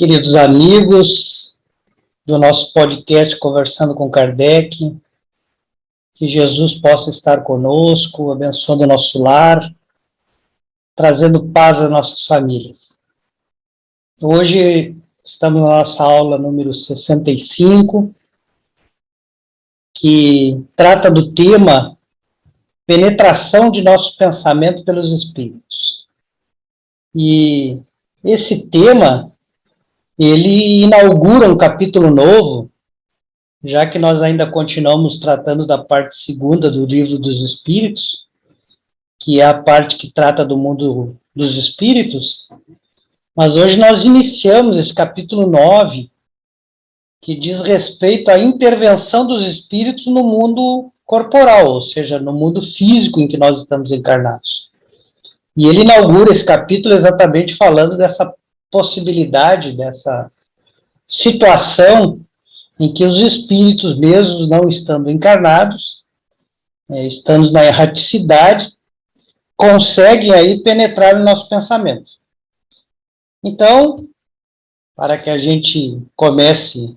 Queridos amigos do nosso podcast Conversando com Kardec, que Jesus possa estar conosco, abençoando o nosso lar, trazendo paz às nossas famílias. Hoje estamos na nossa aula número 65, que trata do tema penetração de nosso pensamento pelos espíritos. E esse tema, ele inaugura um capítulo novo, já que nós ainda continuamos tratando da parte segunda do Livro dos Espíritos, que é a parte que trata do mundo dos espíritos, mas hoje nós iniciamos esse capítulo 9, que diz respeito à intervenção dos espíritos no mundo corporal, ou seja, no mundo físico em que nós estamos encarnados. E ele inaugura esse capítulo exatamente falando dessa possibilidade, dessa situação em que os espíritos, mesmo não estando encarnados, estando na erraticidade, conseguem aí penetrar no nosso pensamento. Então, para que a gente comece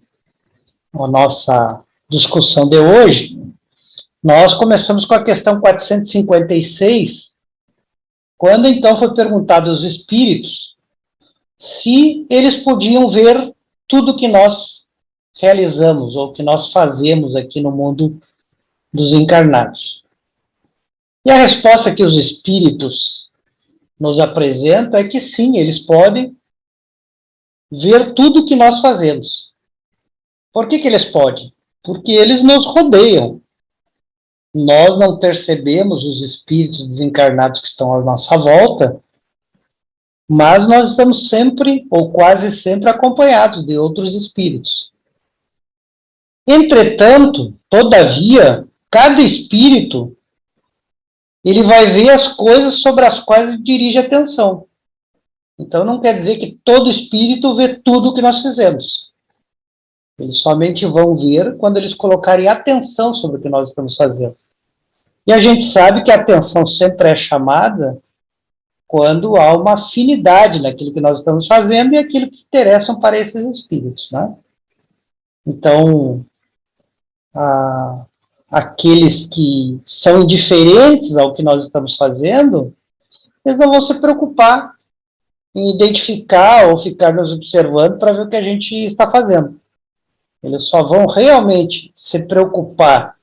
a nossa discussão de hoje, nós começamos com a questão 456, quando então foi perguntado aos espíritos se eles podiam ver tudo que nós realizamos ou que nós fazemos aqui no mundo dos encarnados. E a resposta que os espíritos nos apresentam é que sim, eles podem ver tudo que nós fazemos. Por que eles podem? Porque eles nos rodeiam. Nós não percebemos os espíritos desencarnados que estão à nossa volta, mas nós estamos sempre, ou quase sempre, acompanhados de outros espíritos. Entretanto, todavia, cada espírito, ele vai ver as coisas sobre as quais ele dirige a atenção. Então, não quer dizer que todo espírito vê tudo o que nós fizemos. Eles somente vão ver quando eles colocarem atenção sobre o que nós estamos fazendo. E a gente sabe que a atenção sempre é chamada quando há uma afinidade naquilo que nós estamos fazendo e aquilo que interessam para esses espíritos, né? Então, aqueles que são indiferentes ao que nós estamos fazendo, eles não vão se preocupar em identificar ou ficar nos observando para ver o que a gente está fazendo. Eles só vão realmente se preocupar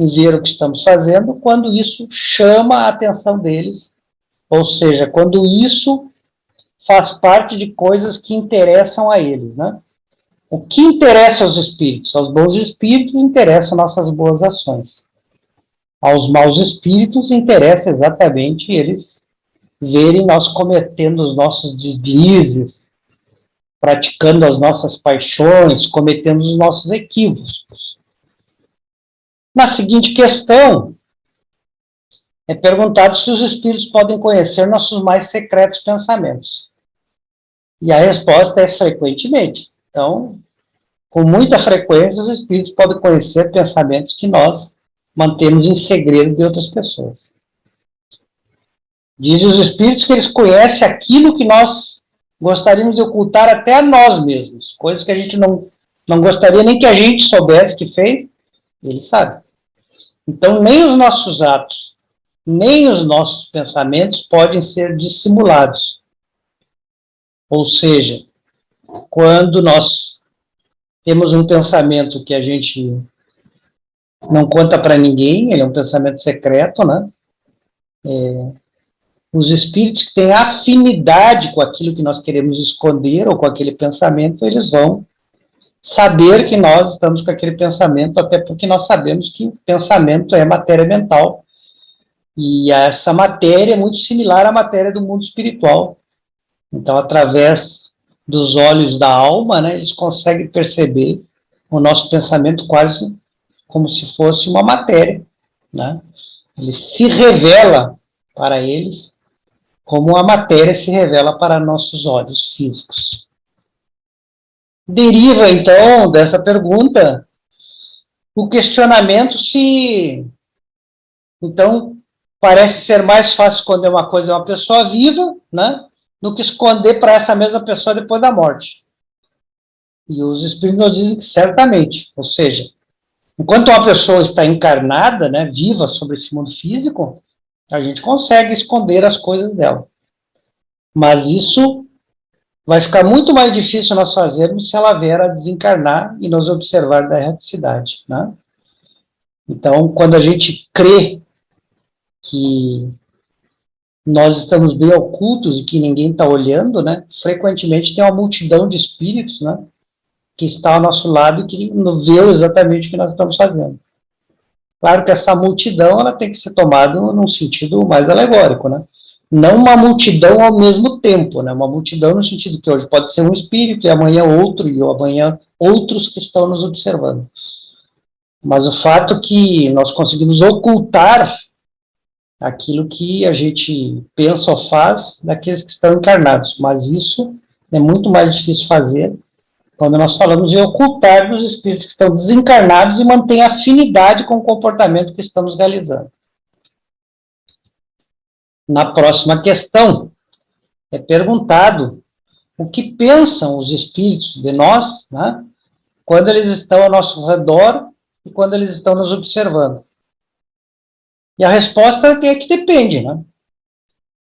em ver o que estamos fazendo quando isso chama a atenção deles, ou seja, quando isso faz parte de coisas que interessam a eles, né? O que interessa aos espíritos? Aos bons espíritos interessam nossas boas ações. Aos maus espíritos interessa exatamente eles verem nós cometendo os nossos deslizes, praticando as nossas paixões, cometendo os nossos equívocos. Na seguinte questão, é perguntado se os espíritos podem conhecer nossos mais secretos pensamentos. E a resposta é frequentemente. Então, com muita frequência, os espíritos podem conhecer pensamentos que nós mantemos em segredo de outras pessoas. Dizem os espíritos que eles conhecem aquilo que nós gostaríamos de ocultar até a nós mesmos. Coisas que a gente não gostaria nem que a gente soubesse que fez, eles sabem. Então, nem os nossos atos, nem os nossos pensamentos podem ser dissimulados. Ou seja, quando nós temos um pensamento que a gente não conta para ninguém, ele é um pensamento secreto, né? Os espíritos que têm afinidade com aquilo que nós queremos esconder ou com aquele pensamento, eles vão saber que nós estamos com aquele pensamento, até porque nós sabemos que pensamento é matéria mental, e essa matéria é muito similar à matéria do mundo espiritual. Então, através dos olhos da alma, né, eles conseguem perceber o nosso pensamento quase como se fosse uma matéria, né? Ele se revela para eles como a matéria se revela para nossos olhos físicos. Deriva, então, dessa pergunta, o questionamento se, então, parece ser mais fácil esconder uma coisa de uma pessoa viva, né, do que esconder para essa mesma pessoa depois da morte. E os espíritos nos dizem que certamente, ou seja, enquanto uma pessoa está encarnada, né, viva sobre esse mundo físico, a gente consegue esconder as coisas dela. Mas isso vai ficar muito mais difícil nós fazermos se ela vier a desencarnar e nos observar da erraticidade, né? Então, quando a gente crê que nós estamos bem ocultos e que ninguém está olhando, né? Frequentemente tem uma multidão de espíritos, né? Que está ao nosso lado e que não vê exatamente o que nós estamos fazendo. Claro que essa multidão ela tem que ser tomada num sentido mais alegórico, né? Não uma multidão ao mesmo tempo, né? Uma multidão no sentido que hoje pode ser um espírito e amanhã outro e amanhã outros que estão nos observando. Mas o fato que nós conseguimos ocultar aquilo que a gente pensa ou faz daqueles que estão encarnados, mas isso é muito mais difícil fazer quando nós falamos em ocultar dos espíritos que estão desencarnados e mantêm afinidade com o comportamento que estamos realizando. Na próxima questão, é perguntado o que pensam os espíritos de nós, né, quando eles estão ao nosso redor e quando eles estão nos observando. E a resposta é que depende, né?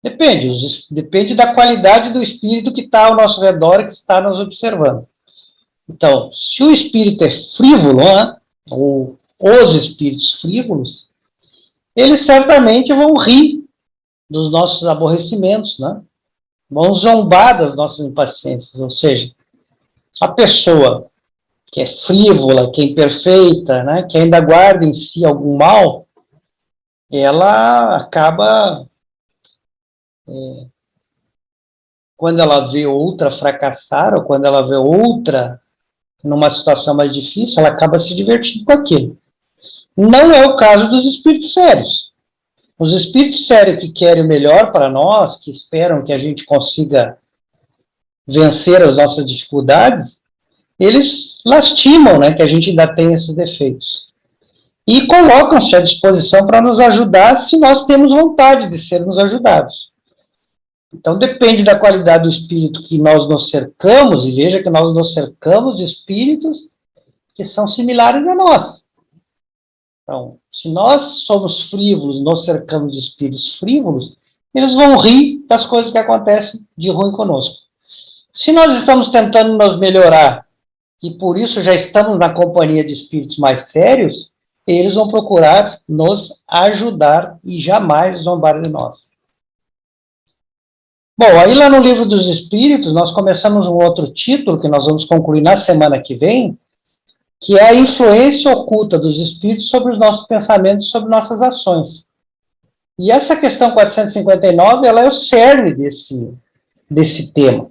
Depende da qualidade do espírito que está ao nosso redor e que está nos observando. Então, se o espírito é frívolo, né, ou os espíritos frívolos, eles certamente vão rir dos nossos aborrecimentos, né? Vão zombar das nossas impaciências, ou seja, a pessoa que é frívola, que é imperfeita, né, que ainda guarda em si algum mal, ela acaba, quando ela vê outra fracassar, ou quando ela vê outra numa situação mais difícil, ela acaba se divertindo com aquilo. Não é o caso dos espíritos sérios. Os espíritos sérios que querem o melhor para nós, que esperam que a gente consiga vencer as nossas dificuldades, eles lastimam, né, que a gente ainda tem esses defeitos. E colocam-se à disposição para nos ajudar se nós temos vontade de sermos ajudados. Então, depende da qualidade do espírito que nós nos cercamos, e veja que nós nos cercamos de espíritos que são similares a nós. Então, se nós somos frívolos, nos cercamos de espíritos frívolos, eles vão rir das coisas que acontecem de ruim conosco. Se nós estamos tentando nos melhorar, e por isso já estamos na companhia de espíritos mais sérios, eles vão procurar nos ajudar e jamais zombar de nós. Bom, aí lá no Livro dos Espíritos, nós começamos um outro título, que nós vamos concluir na semana que vem, que é a influência oculta dos espíritos sobre os nossos pensamentos, sobre nossas ações. E essa questão 459, ela é o cerne desse tema.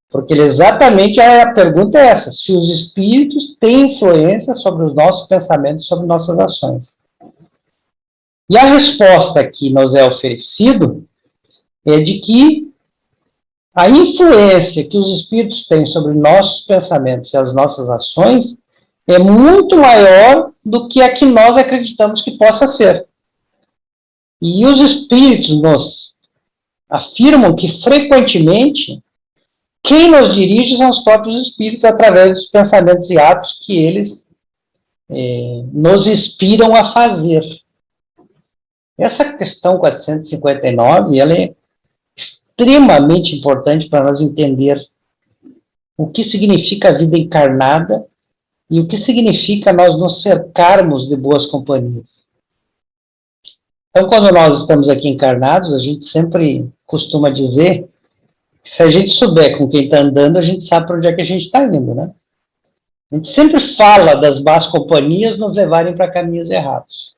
Porque exatamente a pergunta é essa, se os espíritos têm influência sobre os nossos pensamentos, sobre nossas ações. E a resposta que nos é oferecido é de que a influência que os espíritos têm sobre nossos pensamentos e as nossas ações é muito maior do que a que nós acreditamos que possa ser. E os espíritos nos afirmam que, frequentemente, quem nos dirige são os próprios espíritos através dos pensamentos e atos que eles nos inspiram a fazer. Essa questão 459, ela é extremamente importante para nós entender o que significa a vida encarnada e o que significa nós nos cercarmos de boas companhias. Então, quando nós estamos aqui encarnados, a gente sempre costuma dizer que se a gente souber com quem está andando, a gente sabe para onde é que a gente está indo, né? A gente sempre fala das más companhias nos levarem para caminhos errados.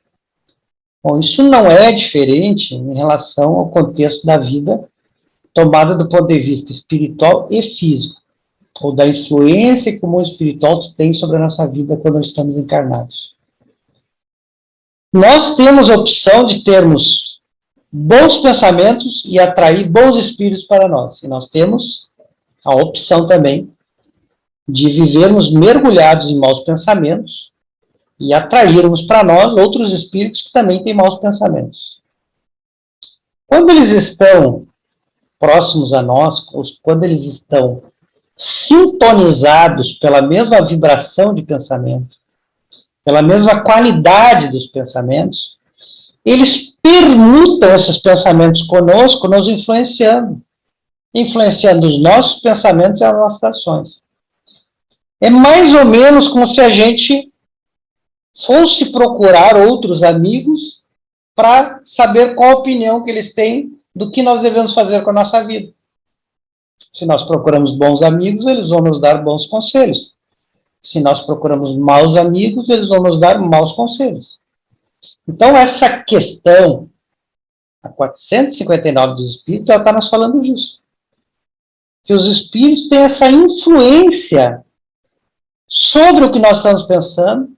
Bom, isso não é diferente em relação ao contexto da vida tomada do ponto de vista espiritual e físico, ou da influência que o mundo espiritual tem sobre a nossa vida quando estamos encarnados. Nós temos a opção de termos bons pensamentos e atrair bons espíritos para nós. E nós temos a opção também de vivermos mergulhados em maus pensamentos e atrairmos para nós outros espíritos que também têm maus pensamentos. Quando eles estão próximos a nós, quando eles estão sintonizados pela mesma vibração de pensamento, pela mesma qualidade dos pensamentos, eles permutam esses pensamentos conosco, nos influenciando os nossos pensamentos e as nossas ações. É mais ou menos como se a gente fosse procurar outros amigos para saber qual a opinião que eles têm do que nós devemos fazer com a nossa vida. Se nós procuramos bons amigos, eles vão nos dar bons conselhos. Se nós procuramos maus amigos, eles vão nos dar maus conselhos. Então, essa questão, a 459 dos Espíritos, ela está nos falando disso. Que os Espíritos têm essa influência sobre o que nós estamos pensando,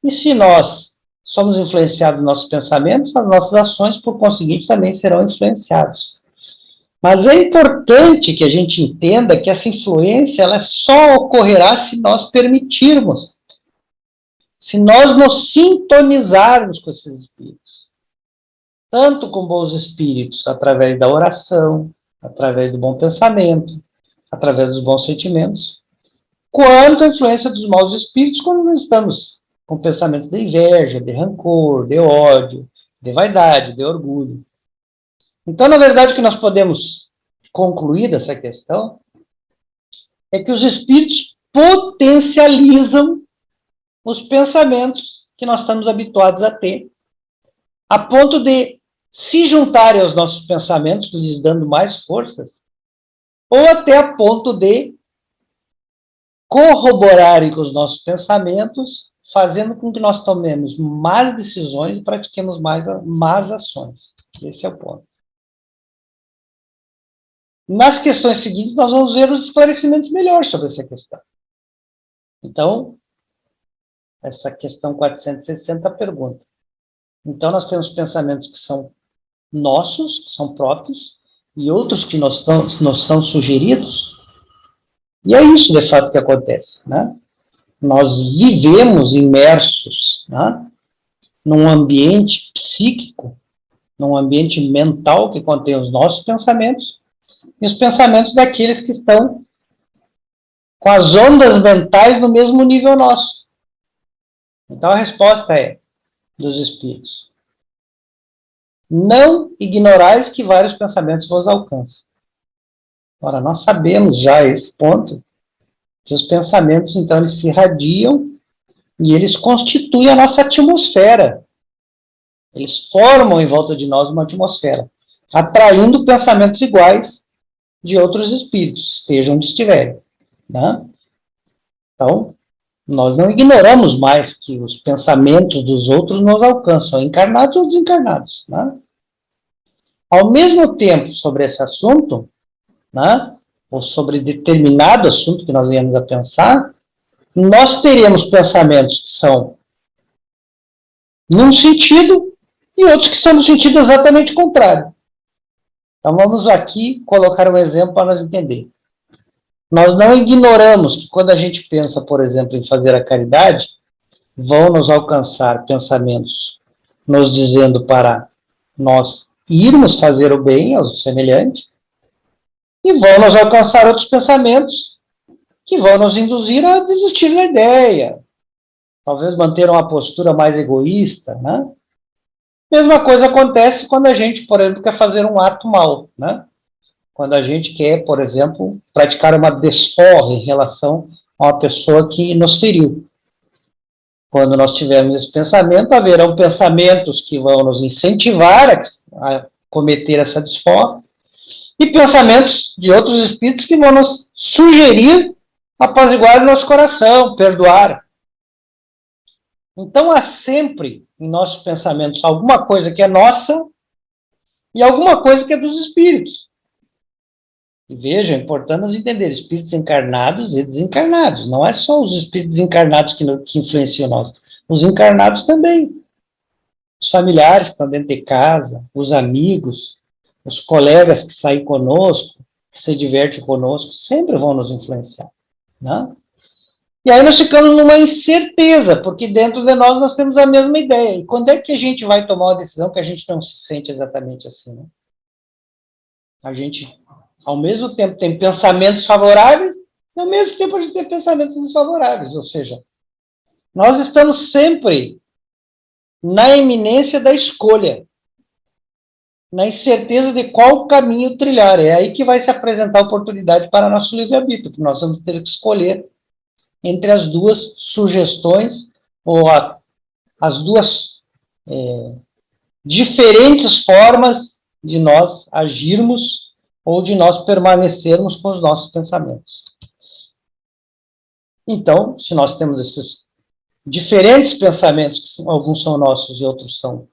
e se nós somos influenciados nos nossos pensamentos, as nossas ações, por conseguinte, também serão influenciadas. Mas é importante que a gente entenda que essa influência ela só ocorrerá se nós permitirmos, se nós nos sintonizarmos com esses espíritos. Tanto com bons espíritos, através da oração, através do bom pensamento, através dos bons sentimentos, quanto a influência dos maus espíritos quando nós estamos com pensamento de inveja, de rancor, de ódio, de vaidade, de orgulho. Então, na verdade, o que nós podemos concluir dessa questão é que os espíritos potencializam os pensamentos que nós estamos habituados a ter, a ponto de se juntarem aos nossos pensamentos, lhes dando mais forças, ou até a ponto de corroborarem com os nossos pensamentos, fazendo com que nós tomemos más decisões e pratiquemos más ações. Esse é o ponto. Nas questões seguintes, nós vamos ver os esclarecimentos melhores sobre essa questão. Então, essa questão 460 pergunta. Então, nós temos pensamentos que são nossos, que são próprios, e outros que nos são sugeridos. E é isso, de fato, que acontece, né? Nós vivemos imersos, né, num ambiente psíquico, num ambiente mental que contém os nossos pensamentos e os pensamentos daqueles que estão com as ondas mentais no mesmo nível nosso. Então, a resposta é dos espíritos: não ignorais que vários pensamentos vos alcançam. Ora, nós sabemos já esse ponto, que os pensamentos, então, eles se irradiam e eles constituem a nossa atmosfera. Eles formam em volta de nós uma atmosfera, atraindo pensamentos iguais de outros espíritos, estejam onde estiverem, né? Então, nós não ignoramos mais que os pensamentos dos outros nos alcançam, encarnados ou desencarnados, né? Ao mesmo tempo, sobre esse assunto, né, ou sobre determinado assunto que nós viemos a pensar, nós teremos pensamentos que são num sentido e outros que são no sentido exatamente contrário. Então, vamos aqui colocar um exemplo para nós entender. Nós não ignoramos que quando a gente pensa, por exemplo, em fazer a caridade, vão nos alcançar pensamentos nos dizendo para nós irmos fazer o bem aos semelhantes, e vão nos alcançar outros pensamentos que vão nos induzir a desistir da ideia, talvez manter uma postura mais egoísta, né? Mesma coisa acontece quando a gente, por exemplo, quer fazer um ato mau, né? Quando a gente quer, por exemplo, praticar uma desforra em relação a uma pessoa que nos feriu. Quando nós tivermos esse pensamento, haverão pensamentos que vão nos incentivar a cometer essa desforra, e pensamentos de outros espíritos que vão nos sugerir apaziguar o nosso coração, perdoar. Então, há sempre em nossos pensamentos alguma coisa que é nossa e alguma coisa que é dos espíritos. E veja, é importante nós entender, espíritos encarnados e desencarnados. Não é só os espíritos desencarnados que influenciam nós. Os encarnados também. Os familiares que estão dentro de casa, os amigos, os colegas que saem conosco, que se divertem conosco, sempre vão nos influenciar, né? E aí nós ficamos numa incerteza, porque dentro de nós temos a mesma ideia. E quando é que a gente vai tomar uma decisão que a gente não se sente exatamente assim, né? A gente, ao mesmo tempo, tem pensamentos favoráveis E, ao mesmo tempo, a gente tem pensamentos desfavoráveis, ou seja, nós estamos sempre na iminência da escolha, na incerteza de qual caminho trilhar. É aí que vai se apresentar a oportunidade para nosso livre-arbítrio, que nós vamos ter que escolher entre as duas sugestões, ou as duas diferentes formas de nós agirmos ou de nós permanecermos com os nossos pensamentos. Então, se nós temos esses diferentes pensamentos, que alguns são nossos e outros são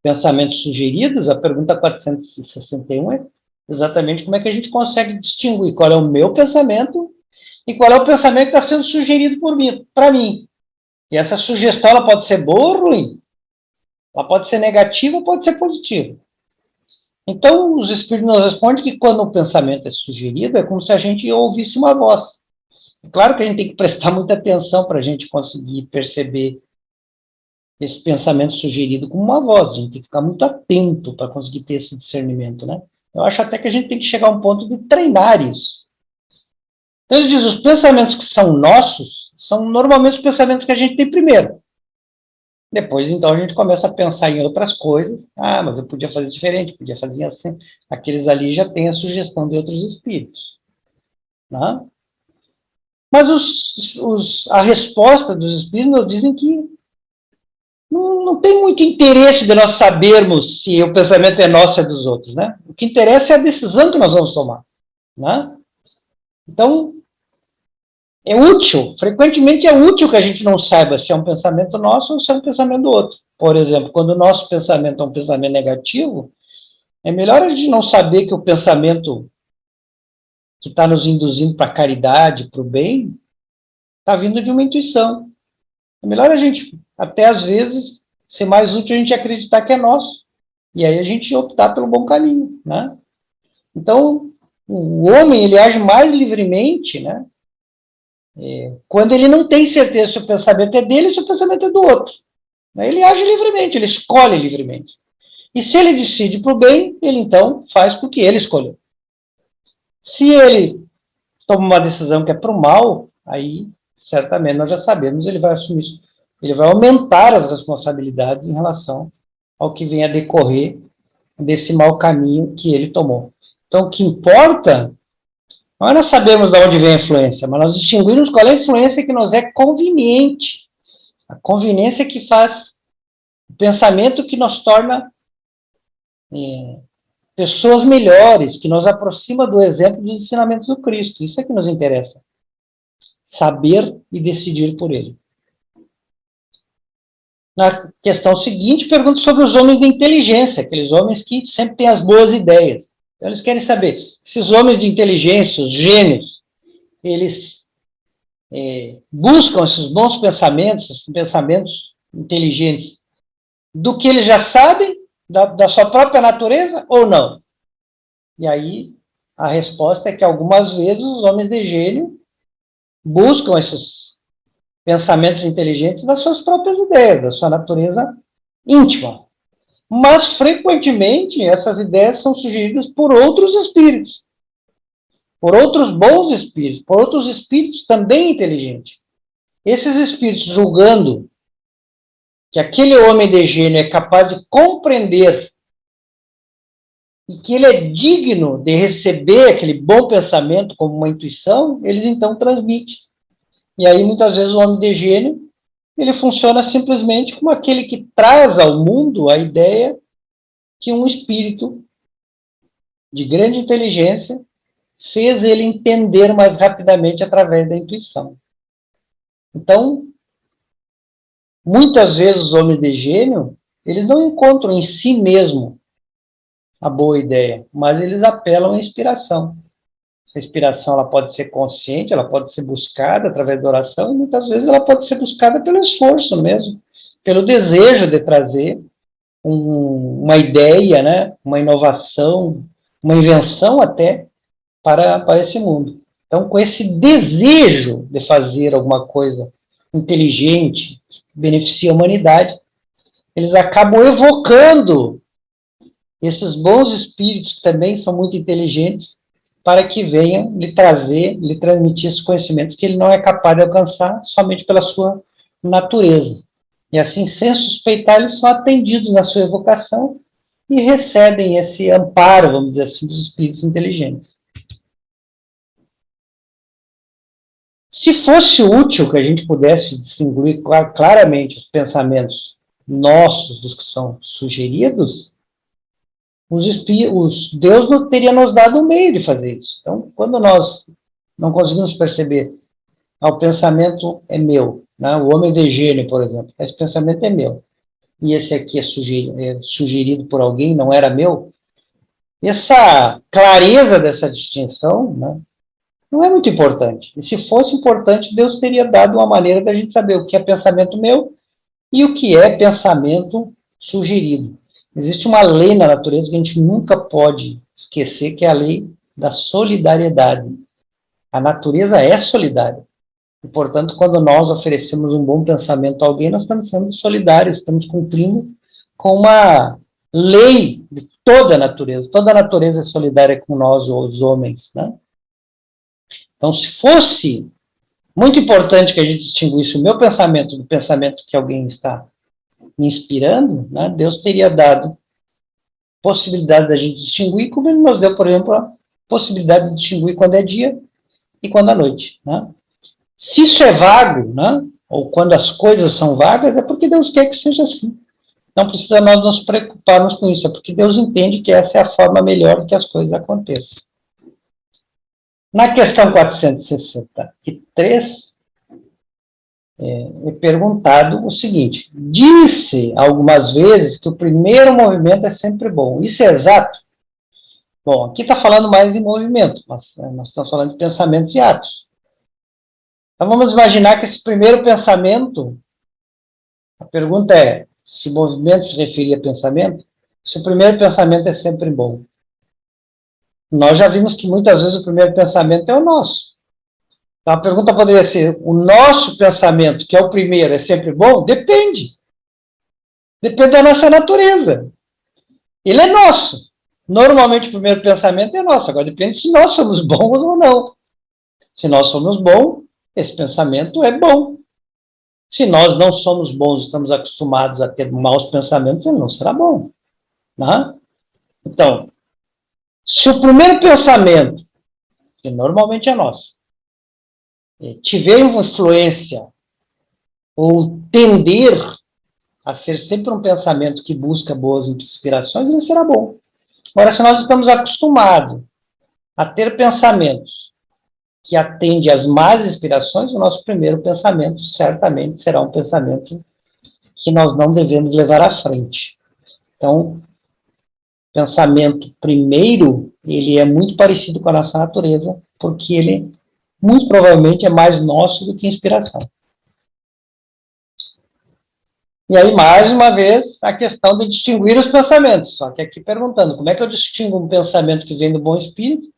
pensamentos sugeridos, a pergunta 461 é exatamente como é que a gente consegue distinguir qual é o meu pensamento e qual é o pensamento que está sendo sugerido por mim, para mim. E essa sugestão ela pode ser boa ou ruim. Ela pode ser negativa ou pode ser positiva. Então, os espíritos nos respondem que quando o pensamento é sugerido, é como se a gente ouvisse uma voz. É claro que a gente tem que prestar muita atenção para a gente conseguir perceber esse pensamento sugerido como uma voz. A gente tem que ficar muito atento para conseguir ter esse discernimento, né? Eu acho até que a gente tem que chegar a um ponto de treinar isso. Então, ele diz, os pensamentos que são nossos são normalmente os pensamentos que a gente tem primeiro. Depois, então, a gente começa a pensar em outras coisas. Ah, mas eu podia fazer diferente, podia fazer assim. Aqueles ali já têm a sugestão de outros espíritos. Né? Mas a resposta dos espíritos nos dizem que não tem muito interesse de nós sabermos se o pensamento é nosso ou é dos outros. Né? O que interessa é a decisão que nós vamos tomar. Né? Então, é útil, frequentemente é útil que a gente não saiba se é um pensamento nosso ou se é um pensamento do outro. Por exemplo, quando o nosso pensamento é um pensamento negativo, é melhor a gente não saber que o pensamento que está nos induzindo para a caridade, para o bem, está vindo de uma intuição. É melhor a gente, até às vezes, ser mais útil a gente acreditar que é nosso. E aí a gente optar pelo bom caminho, né? Então, o homem, ele age mais livremente, né? Quando ele não tem certeza se o pensamento é dele ou se o pensamento é do outro. Ele age livremente, ele escolhe livremente. E se ele decide para o bem, ele então faz porque ele escolheu. Se ele toma uma decisão que é para o mal, aí certamente nós já sabemos, ele vai assumir isso. Ele vai aumentar as responsabilidades em relação ao que vem a decorrer desse mau caminho que ele tomou. Então, o que importa não é nós sabermos de onde vem a influência, mas nós distinguirmos qual é a influência que nos é conveniente. A conveniência que faz o pensamento que nos torna pessoas melhores, que nos aproxima do exemplo dos ensinamentos do Cristo. Isso é que nos interessa. Saber e decidir por ele. Na questão seguinte, pergunto sobre os homens de inteligência, aqueles homens que sempre têm as boas ideias. Então, eles querem saber, esses homens de inteligência, os gênios, eles buscam esses bons pensamentos, esses pensamentos inteligentes, do que eles já sabem, da sua própria natureza, ou não? E aí, a resposta é que algumas vezes os homens de gênio buscam esses pensamentos inteligentes das suas próprias ideias, da sua natureza íntima. Mas, frequentemente, essas ideias são sugeridas por outros espíritos, por outros bons espíritos, por outros espíritos também inteligentes. Esses espíritos, julgando que aquele homem de gênio é capaz de compreender e que ele é digno de receber aquele bom pensamento como uma intuição, eles então transmitem. E aí, muitas vezes, o homem de gênio, ele funciona simplesmente como aquele que traz ao mundo a ideia que um espírito de grande inteligência fez ele entender mais rapidamente através da intuição. Então, muitas vezes os homens de gênio, eles não encontram em si mesmo a boa ideia, mas eles apelam à inspiração. Essa inspiração ela pode ser consciente, ela pode ser buscada através da oração, e muitas vezes ela pode ser buscada pelo esforço mesmo, pelo desejo de trazer uma ideia, né, uma inovação, uma invenção até para esse mundo. Então, com esse desejo de fazer alguma coisa inteligente, que beneficie a humanidade, eles acabam evocando esses bons espíritos que também são muito inteligentes para que venham lhe trazer, lhe transmitir esses conhecimentos que ele não é capaz de alcançar somente pela sua natureza. E assim, sem suspeitar, eles são atendidos na sua evocação e recebem esse amparo, vamos dizer assim, dos espíritos inteligentes. Se fosse útil que a gente pudesse distinguir claramente os pensamentos nossos dos que são sugeridos, Deus não teria nos dado um meio de fazer isso. Então, quando nós não conseguimos perceber, o pensamento é meu, né? O homem de gênio, por exemplo, esse pensamento é meu, e esse aqui é sugerido por alguém, não era meu, essa clareza dessa distinção, né, não é muito importante. E se fosse importante, Deus teria dado uma maneira da gente saber o que é pensamento meu e o que é pensamento sugerido. Existe uma lei na natureza que a gente nunca pode esquecer, que é a lei da solidariedade. A natureza é solidária. E, portanto, quando nós oferecemos um bom pensamento a alguém, nós estamos sendo solidários, estamos cumprindo com uma lei de toda a natureza. Toda a natureza é solidária com nós, os homens, né? Então, se fosse muito importante que a gente distinguisse o meu pensamento do pensamento que alguém está me inspirando, né, Deus teria dado possibilidade da gente distinguir, como ele nos deu, por exemplo, a possibilidade de distinguir quando é dia e quando é noite, né? Se isso é vago, né, ou quando as coisas são vagas, é porque Deus quer que seja assim. Não precisa nós nos preocuparmos com isso, é porque Deus entende que essa é a forma melhor que as coisas aconteçam. Na questão 463, é perguntado o seguinte: disse algumas vezes que o primeiro movimento é sempre bom. Isso é exato? Bom, aqui está falando mais em movimento, mas nós estamos falando de pensamentos e atos. Então vamos imaginar que esse primeiro pensamento, a pergunta é, se movimento se referia a pensamento, se o primeiro pensamento é sempre bom. Nós já vimos que muitas vezes o primeiro pensamento é o nosso. Então a pergunta poderia ser, o nosso pensamento, que é o primeiro, é sempre bom? Depende. Depende da nossa natureza. Ele é nosso. Normalmente o primeiro pensamento é nosso. Agora depende se nós somos bons ou não. Se nós somos bons, esse pensamento é bom. Se nós não somos bons, estamos acostumados a ter maus pensamentos, ele não será bom. Né? Então, se o primeiro pensamento, que normalmente é nosso, tiver uma influência ou tender a ser sempre um pensamento que busca boas inspirações, ele será bom. Agora, se nós estamos acostumados a ter pensamentos que atendem às más inspirações, o nosso primeiro pensamento certamente será um pensamento que nós não devemos levar à frente. Então, pensamento primeiro, ele é muito parecido com a nossa natureza, porque ele, muito provavelmente, é mais nosso do que inspiração. E aí, mais uma vez, a questão de distinguir os pensamentos. Só que aqui perguntando, como é que eu distingo um pensamento que vem do bom espírito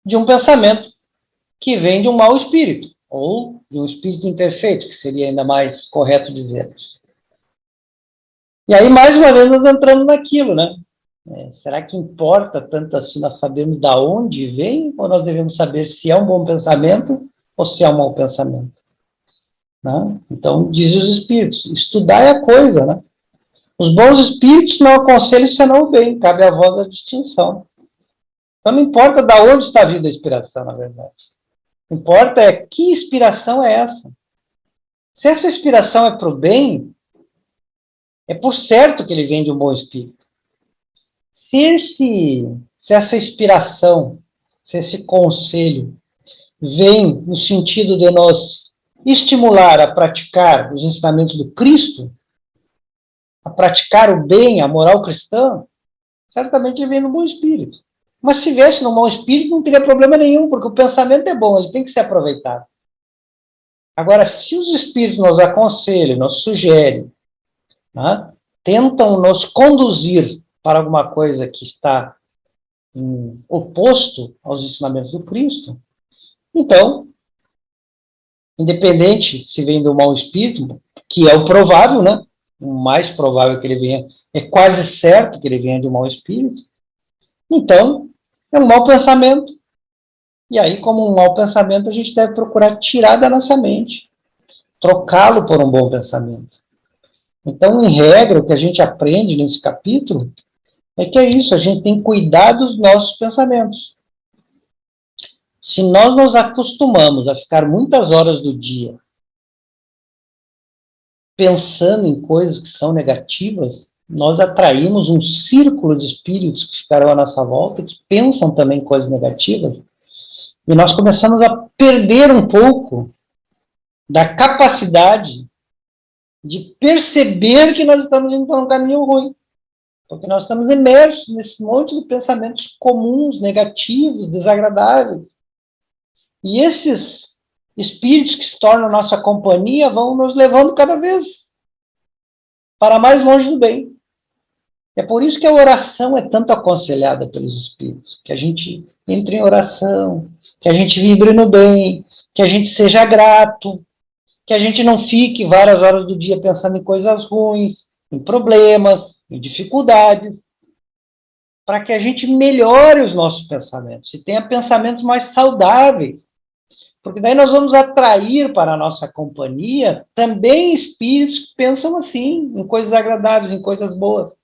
de um pensamento que vem de um mau espírito, ou de um espírito imperfeito, que seria ainda mais correto dizer. E aí, mais uma vez, nós entramos naquilo, né? Será que importa tanto assim nós sabemos de onde vem, ou nós devemos saber se é um bom pensamento ou se é um mau pensamento? Né? Então, dizem os espíritos, estudar é a coisa, né? Os bons espíritos não aconselham senão o bem, cabe a vós a distinção. Então, não importa de onde está vindo a inspiração, na verdade. O que importa é que inspiração é essa. Se essa inspiração é para o bem, é por certo que ele vem de um bom espírito. Se essa inspiração, se esse conselho vem no sentido de nos estimular a praticar os ensinamentos do Cristo, a praticar o bem, a moral cristã, certamente ele vem no bom espírito. Mas se viesse no mau espírito, não teria problema nenhum, porque o pensamento é bom, ele tem que ser aproveitado. Agora, se os espíritos nos aconselham, nos sugerem, né, tentam nos conduzir para alguma coisa que está oposto aos ensinamentos do Cristo, então, independente se vem do mau espírito, que é o provável, né? O mais provável que ele venha, é quase certo que ele venha de um mau espírito, então, é um mau pensamento, E aí, como um mau pensamento, a gente deve procurar tirar da nossa mente, trocá-lo por um bom pensamento. Então, em regra, o que a gente aprende nesse capítulo é que é isso, a gente tem que cuidar dos nossos pensamentos. Se nós nos acostumamos a ficar muitas horas do dia pensando em coisas que são negativas, nós atraímos um círculo de espíritos que ficarão à nossa volta, que pensam também coisas negativas, e nós começamos a perder um pouco da capacidade de perceber que nós estamos indo para um caminho ruim. Porque nós estamos imersos nesse monte de pensamentos comuns, negativos, desagradáveis. E esses espíritos que se tornam nossa companhia vão nos levando cada vez para mais longe do bem. É por isso que a oração é tanto aconselhada pelos espíritos, que a gente entre em oração, que a gente vibre no bem, que a gente seja grato, que a gente não fique várias horas do dia pensando em coisas ruins, em problemas, em dificuldades, para que a gente melhore os nossos pensamentos e tenha pensamentos mais saudáveis. Porque daí nós vamos atrair para a nossa companhia também espíritos que pensam assim, em coisas agradáveis, em coisas boas.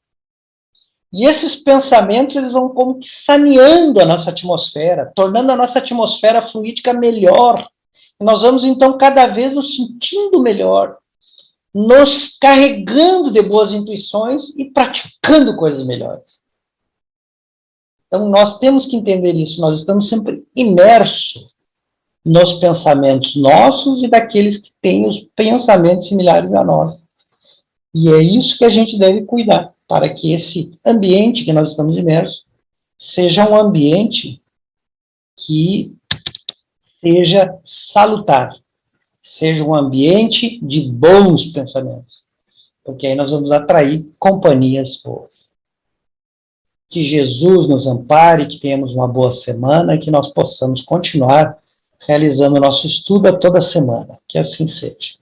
E esses pensamentos, eles vão como que saneando a nossa atmosfera, tornando a nossa atmosfera fluídica melhor. E nós vamos, então, cada vez nos sentindo melhor, nos carregando de boas intuições e praticando coisas melhores. Então, nós temos que entender isso. Nós estamos sempre imersos nos pensamentos nossos e daqueles que têm os pensamentos similares a nós. E é isso que a gente deve cuidar, para que esse ambiente que nós estamos imersos seja um ambiente que seja salutar, seja um ambiente de bons pensamentos, porque aí nós vamos atrair companhias boas. Que Jesus nos ampare, que tenhamos uma boa semana e que nós possamos continuar realizando o nosso estudo a toda semana. Que assim seja.